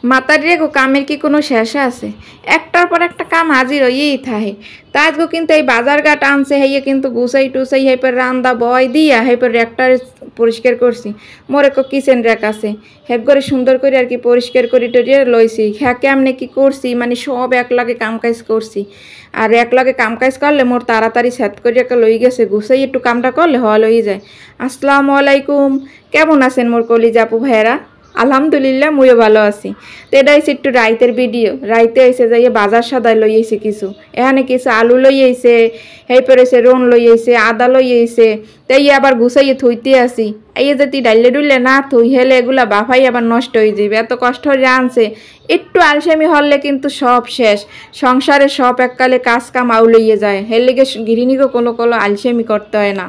মাতার রে গো কামের কি কোনো শেষ আছে? একটার পর একটা কাম হাজির হইয়েই থাকে। তাই গো কিন্তু এই বাজার ঘাট আনছে হেয়ে কিন্তু গুছাই টুসাই হেপর রান্দা বয় দিয়া হেপর র্যাকটার পরিষ্কার করছি। মোর এক কিচেন র্যাক আছে হেপ করে সুন্দর করে আর কি পরিষ্কার করে টরিয়ে লইছি। হ্যাঁ কেমনে কি করছি মানে সব এক লাগে কাম কাজ করছি। আর এক লাগে কাম কাজ করলে মোর তাড়াতাড়ি সেট করে একটা লই গেছে গুছাই একটু কামটা করলে হওয়া লই যায়। আসসালামু আলাইকুম, কেমন আছেন মোর কলিজা আপু ভাইয়েরা? আলহামদুলিল্লাহ মুইও ভালো আছি। তো এটা হয়েছে একটু রাইতের ভিডিও। রাইতে এসে যাইয়ে বাজার সাদাই লই আইছে কিছু, এখানে কিছু আলু লই আইছে, হেপর এসে রোন লই আইছে, আদা লই আইছে। তাই আবার গুছাইয়ে থইতে আসি। এই যদি ডাইলে ডুললে না থই হেলে এগুলা বাফাই আবার নষ্ট হয়ে যাবে, এত কষ্ট হয়ে আনছে। একটু আলসেমি হলে কিন্তু সব শেষ, সংসারে সব এককালে কাজ কাম আউলইয়ে যায়। হের লেগে গৃহিণীকে কোনো আলসেমি করতে হয় না।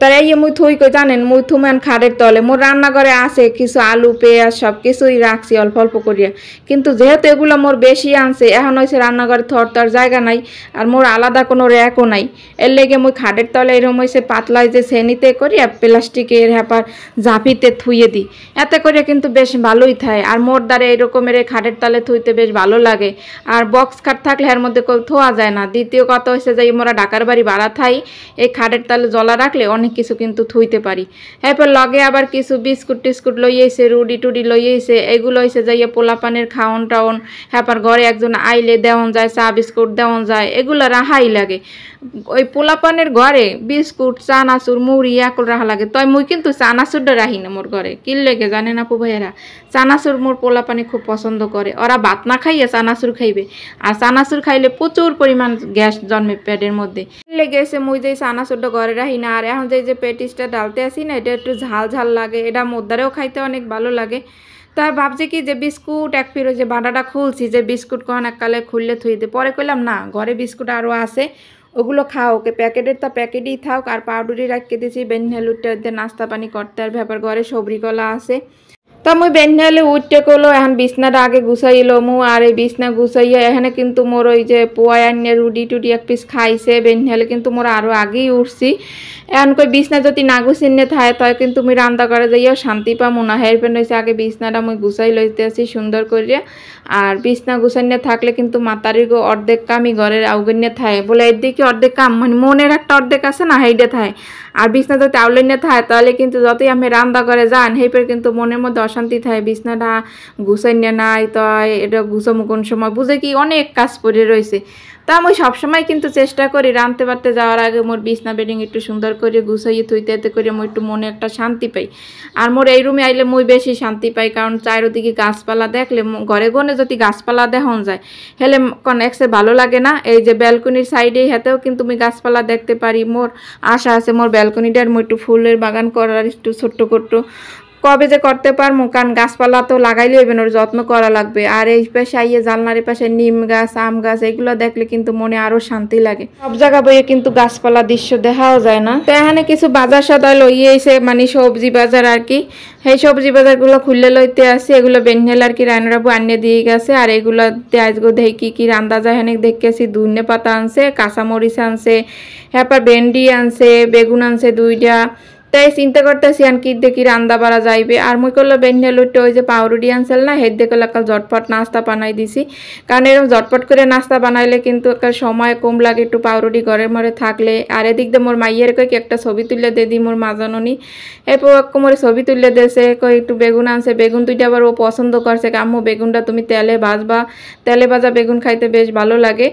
তাই এই মুই থুই কই জানেন, মুই থুমান খাটের তলে। মোর রান্নাঘরে আছে কিছু আলু পেঁয়াজ সব কিছুই রাখছি অল্প অল্প করিয়া। কিন্তু যেহেতু এগুলো মোর বেশি আনছে, এখন হয়েছে রান্নাঘরে থর জায়গা নাই, আর মোর আলাদা কোনো র্যাকও নাই। এর লেগে মুই খাটের তলে এরকম হয়েছে পাতলাই যে শ্রেণীতে করিয়া প্লাস্টিকের হ্যাপার ঝাঁপিতে থুইয়ে দিই। এতে করে কিন্তু বেশ ভালোই থাকে। আর মোর দ্বারা এইরকমের খাটের তলে থুইতে বেশ ভালো লাগে। আর বক্স খাট থাকলে এর মধ্যে থোয়া যায় না। দ্বিতীয় কথা হয়েছে যে মোরা ঢাকার বাড়ি ভাড়া থাই, এই খাটের তলে জলা রাখলে অনেক কিছু কিন্তু থুইতে পারি। এরপর লগে আবার কিছু বিস্কুট টিস্কুট লইয়েছে, রুডি টুডি লইয়েছে। এগুলো হয়েছে যাইয়ে পোলাপানের খাওয়ন টাউন, হ্যাপার ঘরে একজন আইলে দেওয়ান যায়, চা বিস্কুট দেওয়ান যায়, এগুলো রাহাই লাগে। ওই পোলাপানের ঘরে বিস্কুট চানাচুর মুড়ি একল রাখা লাগে। তাই মুই কিন্তু চানাচুরটা রাহি না মোর ঘরে। কি লেগে জানেন আপু ভাইয়েরা? চানাচুর মোর পোলাপানি খুব পছন্দ করে। ওরা ভাত না খাইয়ে চানাচুর খাইবে, আর চানাচুর খাইলে প্রচুর পরিমাণ গ্যাস জন্মে পেটের মধ্যে। লেগে এসে মুই যে চানাচুরটা ঘরে রাহি না। আর এখন যে পেটিসটা ডালতে আসি না, এটা একটু ঝাল ঝাল লাগে, এটা মোদ্দারেও খাইতে অনেক ভালো লাগে। তাই ভাবছি কি যে বিস্কুট এক ফিরো যে বাটাটা খুলছি, যে বিস্কুট কখন এককালে খুললে থুই দিই। পরে কইলাম না, ঘরে বিস্কুট আরও আছে, ওগুলো খাও। ওকে প্যাকেটের তা প্যাকেটই থাক, আর পাউডারি রাখিয়ে দিয়েছি বেনহেলুটা দিয়ে নাস্তা পানি করতে। আর ব্যাপার ঘরে সবরি কলা আছে। তা মুই বেনহেলে উঠতে করলো, এখন বিছনাটা আগে গুছাইলো মু। আর এই বিছনা গুছাইয়া এখানে কিন্তু মোর ওই যে পোয়া আনিয়ে রুডি টুডি এক পিস খাইছে বেনহেলে, কিন্তু মোর আরও আগেই উঠছি। এখন কই বিছনা যদি না গুছিয়ে থাকে তাই কিন্তু মুই রান্না করে যাইয়াও শান্তি পামু না। হের পেন হয়েছে আগে বিছনাটা মুই গুছাই লইতে আসি সুন্দর করিয়া। আর বিছনা গুছাইনে থাকলে কিন্তু মাতারির অর্ধেক কামই ঘরের আউগিনে থাকে। বলে এর দিকে অর্ধেক কাম মানে মনের একটা অর্ধেক আছে না, সেইটা থাকে। আর বিছনা যদি আউলাইনে থাকে তাহলে কিন্তু যতই আমি রান্না করে যান হেপের কিন্তু মনের মধ্যে অশান্তি থাকে। বিছনাটা গুছাইনে নাই তো এটা গুছামু কোন সময়, বুঝে কি অনেক কাজ পড়ে রয়েছে। তা আমি সবসময় কিন্তু চেষ্টা করি রাঁধতে পারতে যাওয়ার আগে মোর বিছনা বেডিং একটু সুন্দর করে গুছাইয়ে থইতে, এতে করে মই একটু মনে একটা শান্তি পাই। আর মোর এই রুমে আইলে মই বেশি শান্তি পাই, কারণ চারিদিকে গাছপালা দেখলে ঘরে গনে যদি গাছপালা দেখন যায় হেলে কনেক্সে ভালো লাগে না। এই যে ব্যালকনির সাইডে হাতেও কিন্তু আমি গাছপালা দেখতে পারি। মোর আশা আছে মোর ব্যালকনিটার মই একটু ফুলের বাগান করার, একটু ছোট্ট কবে যে করতে পারবো, কারণ গাছপালা তো লাগাইলে হইবে, ওর যত্ন করা লাগবে। আর এই পাশে আইয়ে জানলার পাশে নিম গাছ আম গাছ এগুলো দেখলে কিন্তু মনে আরো শান্তি লাগে। সব জায়গা বইয়ে কিন্তু গাছপালা দৃশ্য দেখাও যায় না। তো এখানে কিছু বাজার সাদায় লইয়ে এসে মানে সবজি বাজার আর কি, সেই সবজি বাজারগুলো খুললে লইতে আসি। এগুলো বেনহেল আর কি রায়নারাবু আনিয়ে দিয়ে গেছে। আর এগুলো আজগো দেখি কি রান্দা যায়, এখানে দেখেছি ধুনে পাতা আনছে, কাঁচামরিচ আনছে, হ্যাপার ভেন্ডি আনছে, বেগুন আনছে 2টা। তাই চিন্তা করতেছি আর কি দেখি রান্না বাড়া যাইবে। আর মুই করলো বেনহেলুটে ওই যে পাউরুটি আনছিল না, হেড দেখে একটা ঝটপট নাস্তা বানাই দিছি। কারণ এরকম ঝটপট করে নাস্তা বানাইলে কিন্তু একটা সময় কম লাগে একটু পাউরুটি ঘরের মরে থাকলে। আর এদিক দিয়ে মোর মাইয়ের কই কি একটা ছবি তুলে দিয়ে দিই মোর মাজননি, এরপর কোমরে ছবি তুলে দিয়েছে। কই একটু বেগুন আনছে, বেগুন 2টা আবার ও পছন্দ করছে, আম্মু বেগুনটা তুমি তেলে ভাজবা, তেলে ভাজা বেগুন খাইতে বেশ ভালো লাগে।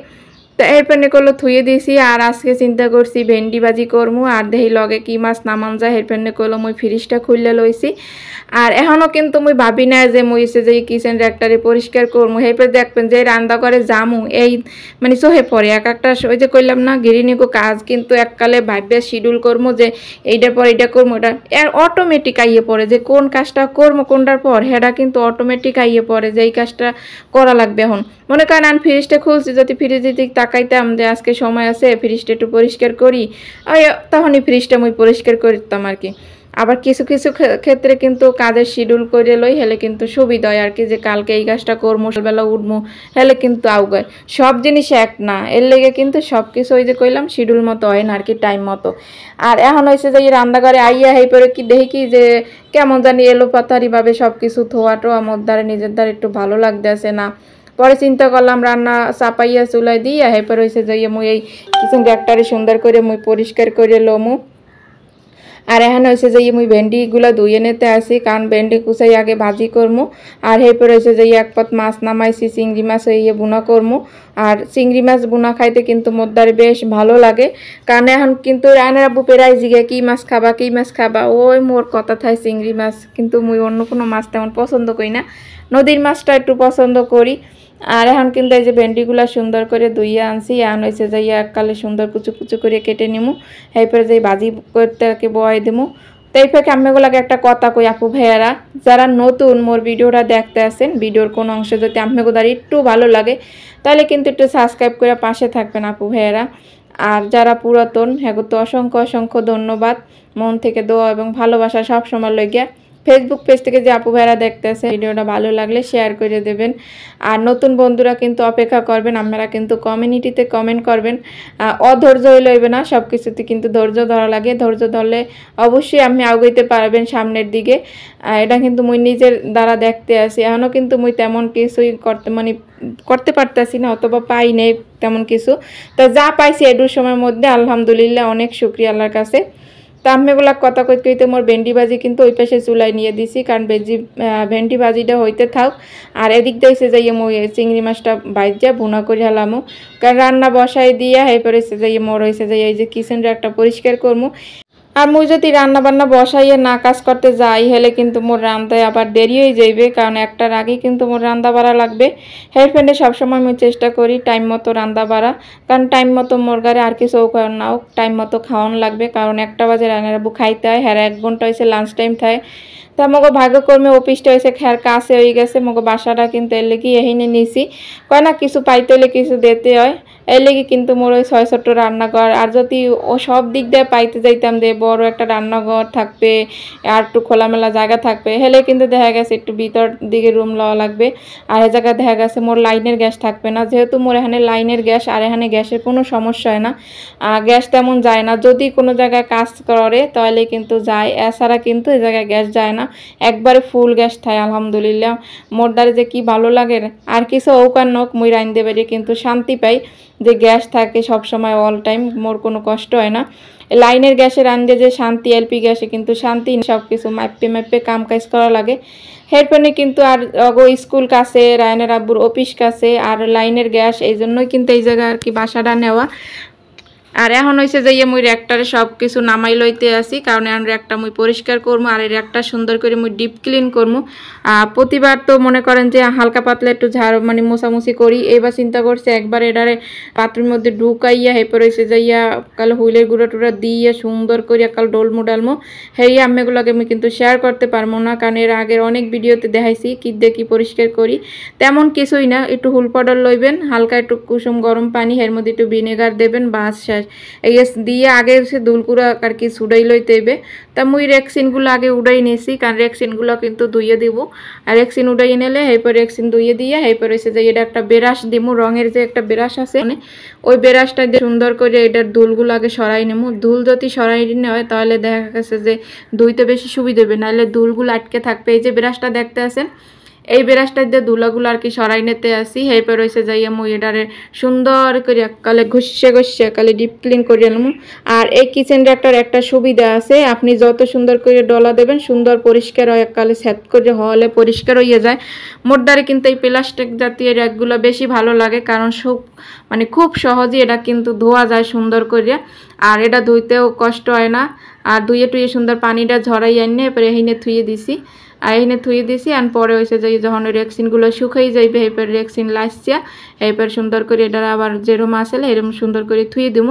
তো এরপরে করলো থুয়ে দিয়েছি। আর আজকে চিন্তা করছি ভেন্ডি ভাজি করবো, আর দেহি লগে কি মাছ নামান যায়। এরপরে করলো মুই ফ্রিজটা খুললে লইছি। আর এখনও কিন্তু মুই ভাবি না যে মুই এসে যে কিচেন র্যাকটারে পরিষ্কার করবো। এরপরে দেখবেন যে রান্না করে জামু এই মানে চোহে পড়ে এক একটা, ওই যে কইলাম না গৃহিণীকে কাজ কিন্তু এককালে ভাববে শিডিউল করবো যে এইটার পর এইটা করবো, এটা এর অটোমেটিক আইয়ে পড়ে যে কোন কাজটা করবো কোনটার পর, সেটা কিন্তু অটোমেটিক আইয়ে পড়ে যে এই কাজটা করা লাগবে। এখন মনে করেন আমি ফ্রিজটা খুলছি, যদি ফ্রিজের দিক তাকাইতাম যে আজকে সময় আছে ফ্রিজটা একটু পরিষ্কার করি, তখনই ফ্রিজটা মুই পরিষ্কার করতাম আর কি। আবার কিছু কিছু ক্ষেত্রে কিন্তু কাজের শিডিউল করে লই হেলে কিন্তু সুবিধা হয় আর কি, যে কালকে এই কাজটা করবো সকালবেলা উঠবো হেলে কিন্তু আউগায় সব জিনিস এক না, এর লেগে কিন্তু সব কিছু ওই যে কইলাম শিডিউল মতো হয় না আর কি, টাইম মতো। আর এখন হয়েছে যে রান্নাঘরে আইয়া হেই পরে কি দেখি কি যে কেমন জানি এলোপাতারিভাবে সব কিছু ধোয়া টোয়া আমার দ্বারা নিজের দ্বারা একটু ভালো লাগতেছে না। পরে চিন্তা করলাম রান্না চাপাইয়া চুলাই দিয়া হেপর হয়েছে যে মুই এই কিচেন র্যাকটারে সুন্দর করে মুই পরিষ্কার করে লমু। আর এখন হয়েছে যে মুই ভেন্ডিগুলো ধুয়ে নিতে আসি, কারণ ভেন্ডি কুচাই আগে ভাজি করমু। আর হেপর হয়েছে যে এক পথ মাছ নামাইছি, চিংড়ি মাছ হইয়ে বুনা করমু। আর চিংড়ি মাছ বুনা খাইতে কিন্তু মোদ্দারে বেশ ভালো লাগে, কারণ এখন কিন্তু রায়নার আব্বু পেরাই জিগে কি মাছ খাবা কি মাছ খাবা, ওই মোর কথা থাই চিংড়ি মাছ, কিন্তু মুই অন্য কোনো মাছ তেমন পছন্দ করি না, নদীর মাছটা একটু পছন্দ করি। আর এখন কিন্তু এই যে ভেন্ডিগুলো সুন্দর করে ধুইয়া আনছি, এখন হয়েছে যে এককালে সুন্দর কুচু কুচু করে কেটে নিমু, এরপরে যে ভাজি করতে আর কি বয় দিমু। তো এই ফাঁকে আম্মেগুলাকে একটা কথা কই আপু ভাইয়ারা, যারা নতুন মোর ভিডিওটা দেখতে আসেন, ভিডিওর কোনো অংশ যদি আম্মেগুদার একটু ভালো লাগে তাহলে কিন্তু একটু সাবস্ক্রাইব করে পাশে থাকবেন আপু ভাইয়ারা। আর যারা পুরাতন হ্যাঁ তো অসংখ্য অসংখ্য ধন্যবাদ, মন থেকে দোয়া এবং ভালোবাসা সবসময় লইয়া। ফেসবুক পেজ থেকে যে আপু ভাইরা দেখতেছে ভিডিওটা ভালো লাগলে শেয়ার করে দেবেন। আর নতুন বন্ধুরা কিন্তু অপেক্ষা করবেন, আপনারা কিন্তু কমিউনিটিতে কমেন্ট করবেন, অধৈর্য লইবে না, সব কিছুতে কিন্তু ধৈর্য ধরা লাগে, ধৈর্য ধরলে অবশ্যই আপনি আগাইতে পারবেন সামনের দিকে। এটা কিন্তু মুই নিজের দ্বারা দেখতে আসি, এখনও কিন্তু মুই তেমন কিছুই করতে পারতেছি না, অথবা পাই নেই তেমন কিছু। তা যা পাইছি এডুর সময়ের মধ্যে আলহামদুলিল্লাহ অনেক শুকরিয়া আল্লাহর কাছে। তো আম্মেগুলা কথা কইতে কইতে মোর ভেন্ডি ভাজি কিন্তু ওই পাশে চুলাই নিয়ে দিছি, কারণ ভেন্ডি ভাজিটা হইতে থাক। আর এদিক দিয়েছে যাইয়ে মই চিংড়ি মাছটা ভাজা ভুনা করে হেলামো, কারণ রান্না বসাই দিয়া এরপরে যাইয়ে মোর হয়েছে যাই এই যে কিচেনটা একটা পরিষ্কার করবো। আর মুই যদি রান্না বান্না বসাইয়ে না কাজ করতে যাই হলে কিন্তু মোর রান্নায় আবার দেরি হয়ে যাইবে, কারণ একটার আগেই কিন্তু মোর রান্না বাড়া লাগবে। হেয়ারফ্রেন্ডে সবসময় আমি চেষ্টা করি টাইম মতো রান্না বাড়া, কারণ টাইম মতো মোর গাড়ি আর কিছু নাও টাইম মতো খাওয়ানো লাগবে, কারণ 1টা বাজে রান্নার খাইতে হয়, হ্যাঁ 1 ঘন্টা হয়েছে লাঞ্চ টাইম থাকে। তা মগো ভাগ্যকর্মে অফিসটা হয়েছে খেয়ার কাছে হয়ে গেছে, মগো বাসাটা কিন্তু এর লেগে এহিনে নিছি, কয় না কিছু পাইতে হলে কিছু দিতে হয়, এর লেগে কিন্তু মোর ওই 6 ছোট্ট রান্নাঘর। আর যদি ও সব দিক দিয়ে পাইতে যাইতাম যে বড় একটা রান্নাঘর থাকবে আর একটু খোলামেলা জায়গা থাকবে, হেলে কিন্তু দেখা গেছে একটু ভিতর দিকে রুম লওয়া লাগবে। আর এ জায়গায় দেখা গেছে মোর লাইনের গ্যাস থাকবে না, যেহেতু মোর এখানে লাইনের গ্যাস, আর এখানে গ্যাসের কোনো সমস্যা হয় না, গ্যাস তেমন যায় না, যদি কোনো জায়গায় কাজ করে তাহলে কিন্তু যায়, এছাড়া কিন্তু এই জায়গায় গ্যাস যায় না, একবারে ফুল গ্যাস থাকে আলহামদুলিল্লাহ। মোর দ্বারে যে কি ভালো লাগে, আর কিছু ওকার নক মুই রাইন্দে পারি কিন্তু শান্তি পাই যে গ্যাস থাকে সব সময় অল টাইম, মোর কোনো কষ্ট হয় না। লাইনের গ্যাসে রান্ধে যে শান্তি, এলপি গ্যাসে কিন্তু শান্তি, সব কিছু মাপে মাপে কাম কাজ করা লাগে। হেরপরে কিন্তু আর অগো স্কুল কাছে, রায়নের আব্বুর অফিস কাছে, আর লাইনের গ্যাস, এই জন্যই কিন্তু এই জায়গায় আর কি বাসাটা নেওয়া। আর এখন হয়েছে যে মুই র্যাকটারে সব কিছু নামাই লইতে আসি, কারণ এখন র্যাকটা মুই পরিষ্কার করবো, আর এই র্যাকটা সুন্দর করে মুই ডিপ ক্লিন করবো। প্রতিবার তো মনে করেন যে হালকা পাতলা একটু ঝাড় মানে মোছামুছি করি, এবার চিন্তা করছে একবার এটারে পাত্রের মধ্যে ঢুকাইয়া হেপর হয়েছে যাইয়া কাল হুইলের গুঁড়া টুড়া দিয়ে সুন্দর করিয়া কাল ডলমো ডালমো, হেই আম্মেগুলোকে আমি কিন্তু শেয়ার করতে পারবো না, কারণ এর আগের অনেক ভিডিওতে দেখাইছি কি দিয়ে কি পরিষ্কার করি, তেমন কিছুই না। একটু হুল পাউডার লইবেন, হালকা একটু কুসুম গরম পানি, এর মধ্যে একটু ভিনেগার দেবেন, বাস এই দিয়ে আগে সে দুলকুড়া আর কি ছুড়াই লইতে হইবে। তা মুই রেক্সিনগুলো আগে উড়াই নিয়েছি, কারণ রেক্সিনগুলো কিন্তু ধুইয়ে দিব, আর রেক্সিন উড়াই নিলে এরপর রেক্সিন ধুইয়ে দিয়ে এরপর এসে যে এটা একটা ব্রাশ দিব, রঙের যে একটা ব্রাশ আছে মানে ওই ব্রাশটা দিয়ে সুন্দর করে এটার ধুলগুলো আগে সরাই নেবো। ধুল যদি সরাই নিতে হয় তাহলে দেখা গেছে যে ধুইতে বেশি সুবিধা হবে, নাহলে ধুলগুলো আটকে থাকবে। এই যে ব্রাশটা দেখতে আছেন, এই ব্রাশটা দিয়ে ধুলাগুলো আর কি সরাই নিতে আসি, এরপর হয়েছে যাইয়া মুই এটারে সুন্দর করে কালে ঘষে ঘষে কালে ডিপ ক্লিন করে নেব। আর এই কিচেন র্যাকটার একটা সুবিধা আছে, আপনি যত সুন্দর করে ডলা দেবেন সুন্দর পরিষ্কার হয়, কালে সেট করে হলে পরিষ্কার হয়ে যায়। মোট দ্বারে কিন্তু এই প্লাস্টিক জাতীয় র্যাকগুলো বেশি ভালো লাগে, কারণ মানে খুব সহজে এটা কিন্তু ধোয়া যায় সুন্দর করে, আর এটা ধুইতেও কষ্ট হয় না। আর ধুয়ে টুয়ে সুন্দর পানিটা ঝরাই আনিয়ে এরপরে এখানে থুয়ে দিছি, আর এখানে থুয়ে দিছি। আর পরে হয়েছে যে যখন রেক্সিনগুলো শুকাই যাইবে এরপর রেক্সিন লাসিয়া এরপর সুন্দর করে এটা আবার যেরকম আসলে এরকম সুন্দর করে থুয়ে দিব।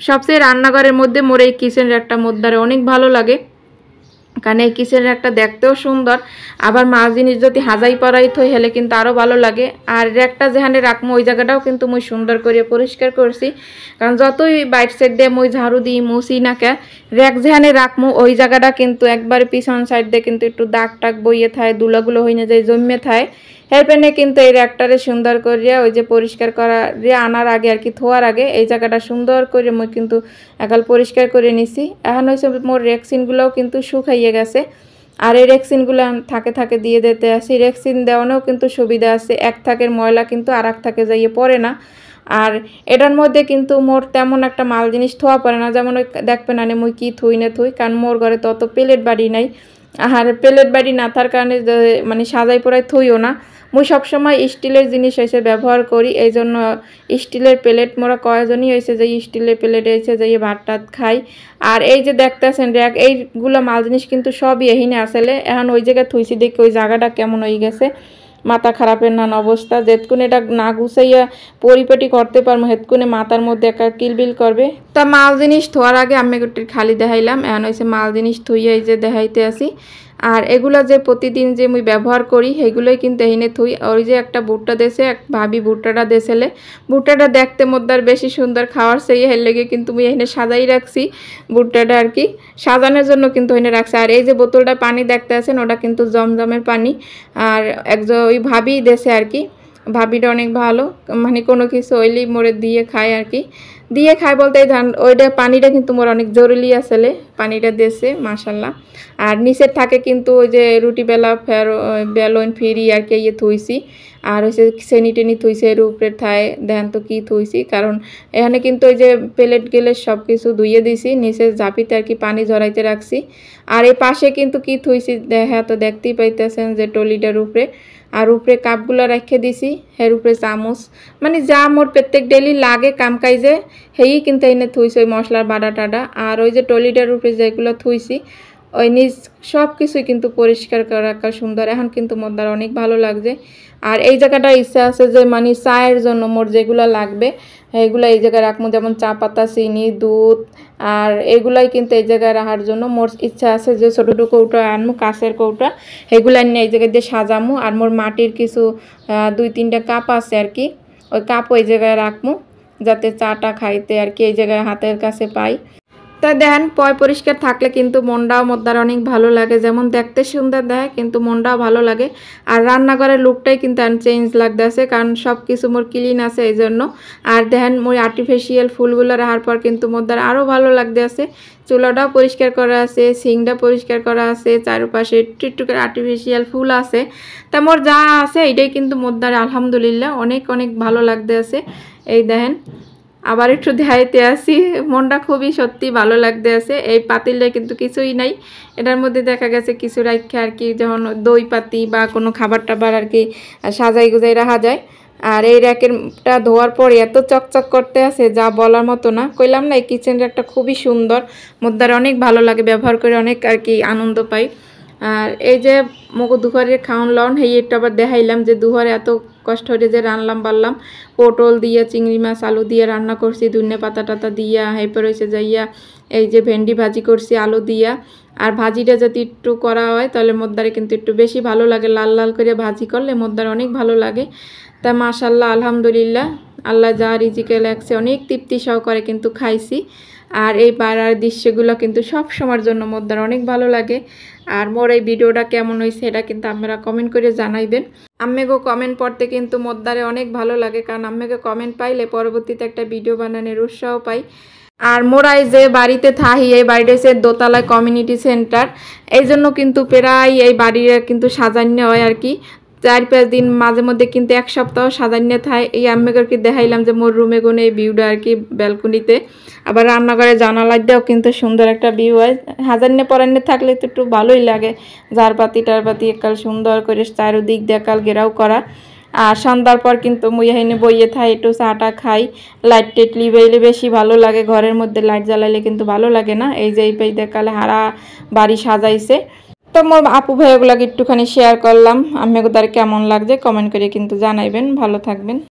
সবচেয়ে রান্নাঘরের মধ্যে মোর এই কিচেন র্যাকটা মোদ্দারে অনেক ভালো লাগে, কারণ এই কিচেনের একটা দেখতেও সুন্দর, আবার মাছ জিনিস যদি হাজাই পরাই থই হেলে কিন্তু আরও ভালো লাগে। আর র্যাকটা যেখানে রাখবো ওই জায়গাটাও কিন্তু মুই সুন্দর করে পরিষ্কার করছি, কারণ যতই বাইট সাইড দিয়ে মুই ঝাড়ু দিই মুছি না কে, র্যাক যেখানে রাখবো ওই জায়গাটা কিন্তু একবার পিছন সাইড দিয়ে কিন্তু একটু দাগ টাগ বইয়ে থাকে, দুলাগুলো হয়ে যায় জমে থাকে। হেরপেনে কিন্তু এই র্যাকটারে সুন্দর করে ওই যে পরিষ্কার করা আনার আগে আর কি, থোয়ার আগে এই জায়গাটা সুন্দর করে মুই কিন্তু একাল পরিষ্কার করে নিছি। এখন হয়েছে মোর রেক্সিনগুলোও কিন্তু শুকাইয়ে গেছে, আর এই রেক্সিনগুলো থাকে থাকে দিয়ে দিতে আসি। রেক্সিন দেওয়ানোও কিন্তু সুবিধা আছে, এক থাকের ময়লা কিন্তু আর এক থাকে যাইয়ে পড়ে না। আর এটার মধ্যে কিন্তু মোর তেমন একটা মাল জিনিস থোয়া পড়ে না, যেমন ওই দেখবে না মুই কি থুই না থুই, কারণ মোর ঘরে তো অত প্লেট বাড়ি নাই। আর প্লেট বাড়ি না থাকার কারণে মানে সাজাই পড়াই থইও না। মুই সবসময় স্টিলের জিনিস হয়েছে ব্যবহার করি, এই জন্য স্টিলের প্লেট মোরা কয়জনই হয়েছে যে স্টিলের প্লেট হয়েছে যে ভাত টাত খাই। আর এই যে দেখতেছেন র্যাক, এইগুলো মাল জিনিস কিন্তু সবই এহিনে আসলে। এখন ওই জায়গায় থুইছি দেখি ওই জায়গাটা কেমন হয়ে গেছে, মাথা খারাপের নান অবস্থা। যেতকুন এটা না গুছাইয়া পরিপাটি করতে পারবো হেতকুনে মাথার মধ্যে একটা কিলবিল করবে। তা মাল জিনিস থোয়ার আগে আমি একটু খালি দেখাইলাম, এখন হয়েছে মাল জিনিস থুইয়া এই যে দেখাইতে আসি। আর এগুলা যে প্রতিদিন যে মুই ব্যবহার করি সেগুলোই কিন্তু এখানে থুই। ওই যে একটা ভুট্টা দেশে এক ভাবি ভুট্টাটা দেশেলে, ভুট্টাটা দেখতে মধ্যে বেশি সুন্দর, খাওয়ার সেই হের লেগে কিন্তু মুই এখানে সাজাই রাখছি ভুট্টাটা আর কি, সাজানোর জন্য কিন্তু এখানে রাখছি। আর এই যে বোতলটা পানি দেখতে আছেন ওটা কিন্তু জমজমের পানি, আর একজন ওই ভাবি দেশে আর কি, ভাবিটা অনেক ভালো, মানে কোনো কিছু হইলেই মোরে দিয়ে খায় আর কি, দিয়ে খায় বলতে এই ধান ওইটা পানিটা কিন্তু মোর অনেক জরুরি আসলে, পানিটা দেশে মাশাল্লাহ। আর নিচের থাকে কিন্তু ওই যে রুটি বেলা বেলন ফিরি আর কি ইয়ে থুইছি, আর হচ্ছে চেনি টেনি থুইছে এর উপরে থায় দেন তো কি থুইছি, কারণ এখানে কিন্তু ওই যে প্লেট গেলে সব কিছু ধুইয়ে দিছি, নিচে ঝাঁপিতে আর কি পানি ঝরাইতে রাখছি। আর এই পাশে কিন্তু কি থুইছি দেখা তো দেখতেই পাইতেছেন যে টলিটার উপরে, আর উপরে কাপগুলো রেখে দিছি, এর উপরে চামচ, মানে যা মোর প্রত্যেক ডেলি লাগে কাম কাজে হেই কিন্তু এনে থুইছি, ওই মশলার বাড়া টাডা। আর ওই যে টলিটার উপরে যেগুলো থুইছি ওই নিজ সব কিছুই কিন্তু পরিষ্কার করে রাখা সুন্দর, এখন কিন্তু মোর দ্বারা অনেক ভালো লাগছে। আর এই জায়গাটা ইচ্ছা আছে যে মানে চায়ের জন্য মোর যেগুলো লাগবে এইগুলো এই জায়গায় রাখবো, যেমন চা পাতা, চিনি, দুধ, আর এগুলাই কিন্তু এই জায়গায় রাখার জন্য মোর ইচ্ছা আছে যে ছোটো ছোটো কৌটা আনবো, কাঁচের কৌটা, এগুলো নিয়ে এই জায়গায় দিয়ে সাজামো। আর মোর মাটির কিছু 2-3টা কাপ আছে আর কি, ওই কাপ ওই জায়গায় রাখবো যাতে চাটা খাইতে আর কি এই জায়গায় হাতের কাছে পাই। তা দেখেন পয় পরিষ্কার থাকলে কিন্তু মনটাও মোদ্দার অনেক ভালো লাগে, যেমন দেখতে সুন্দর দেয় কিন্তু মনটাও ভালো লাগে। আর রান্নাঘরের লুকটাই কিন্তু চেঞ্জ লাগতেছে, কারণ সব কিছু মোর ক্লিন আছে এই জন্য। আর দেখেন মোর আর্টিফিশিয়াল ফুলগুলো রাখার পর কিন্তু মোদ্দার আরও ভালো লাগতে আছে, চুলাটাও পরিষ্কার করা আছে, সিংটা পরিষ্কার করা আছে, চারপাশে একটু একটু করে আর্টিফিশিয়াল ফুল আছে। তা মোর যা আছে এটাই কিন্তু মোদ্দার আলহামদুলিল্লাহ অনেক অনেক ভালো লাগতে আছে। এই দেখেন আবার একটু দেখাইতে আসি, মনটা খুবই সত্যি ভালো লাগতে আছে। এই পাতিলটা কিন্তু কিছুই নাই, এটার মধ্যে দেখা গেছে কিছু রাখা আর কি, যখন দই পাতি বা কোনো খাবার টাবার আর কি সাজাই গুজাই রাখা যায়। আর এই র্যাকেরটা ধোয়ার পরে এত চকচক করতে আছে যা বলার মতো না, কইলাম না এই কিচেন র্যাকটা খুবই সুন্দর, মোদ্দার অনেক ভালো লাগে ব্যবহার করে, অনেক আর কি আনন্দ পাই। আর এই যে মগো দুপুরের খাওয়ান লন হেই একটু আবার দেখাইলাম যে দুপুরে এত কষ্ট হয়ে যে রান্নাম বাড়লাম, পটল দিয়ে চিংড়ি মাছ আলু দিয়ে রান্না করছি, ধনে পাতা টাতা দিয়া, এরপর হয়েছে যাইয়া এই যে ভেন্ডি ভাজি করছি আলু দিয়া। আর ভাজিটা যদি একটু করা হয় তাহলে মোদ্দারে কিন্তু একটু বেশি ভালো লাগে, লাল লাল করে ভাজি করলে মোদ্দার অনেক ভালো লাগে। তা মাশাল্লাহ আলহামদুলিল্লাহ আল্লাহ যা রিজিকে লাগছে অনেক তৃপ্তি সহকারে কিন্তু খাইছি। আর এই পাড়ার দৃশ্যগুলো কিন্তু সব সময়ের জন্য মোদ্দার অনেক ভালো লাগে। আর মোর এই ভিডিওটা কেমন হয়েছে এটা কিন্তু আপনারা কমেন্ট করে জানাইবেন। আম্মেগো কমেন্ট পড়তে কিন্তু মোদ্দারে অনেক ভালো লাগে, কারণ আম্মেকে কমেন্ট পাইলে পরবর্তীতে একটা ভিডিও বানানোর উৎসাহ পাই। আর মোরাই যে বাড়িতে থাকি এই বাড়িটা হচ্ছে দোতলায় কমিউনিটি সেন্টার, এই জন্য কিন্তু প্রায় এই বাড়ির কিন্তু সাজানো হয় আর কি, 4-5 দিন মাঝে মধ্যে কিন্তু 1 সপ্তাহ সাজান্য থাকে। এই আম্মেকে দেখাইলাম যে মোর রুমে গুনে এই ভিউটা আর কি ব্যালকনিতে, আবার রান্নাঘরে জানালার দিয়েও কিন্তু সুন্দর একটা ভিউ হয়। হাজান্নে পরান্নে থাকলে তো একটু ভালোই লাগে, ঝাড়পাতি টারপাতি একাল সুন্দর করে চারোদিক দেখাল ঘেরাও করা। আর সন্ধ্যার পর কিন্তু মুই এখানে বইয়ে থাই, একটু চাটা খাই, লাইট টেট লিবাইলে বেশি ভালো লাগে, ঘরের মধ্যে লাইট জ্বালাইলে কিন্তু ভালো লাগে না। এই যে এই পাই দেখালে হারা বাড়ি সাজাইছে। তো মোর আপু ভাইগুলাকে একটুখানি শেয়ার করলাম, আমি তার কেমন লাগছে কমেন্ট করে কিন্তু জানাইবেন। ভালো থাকবেন।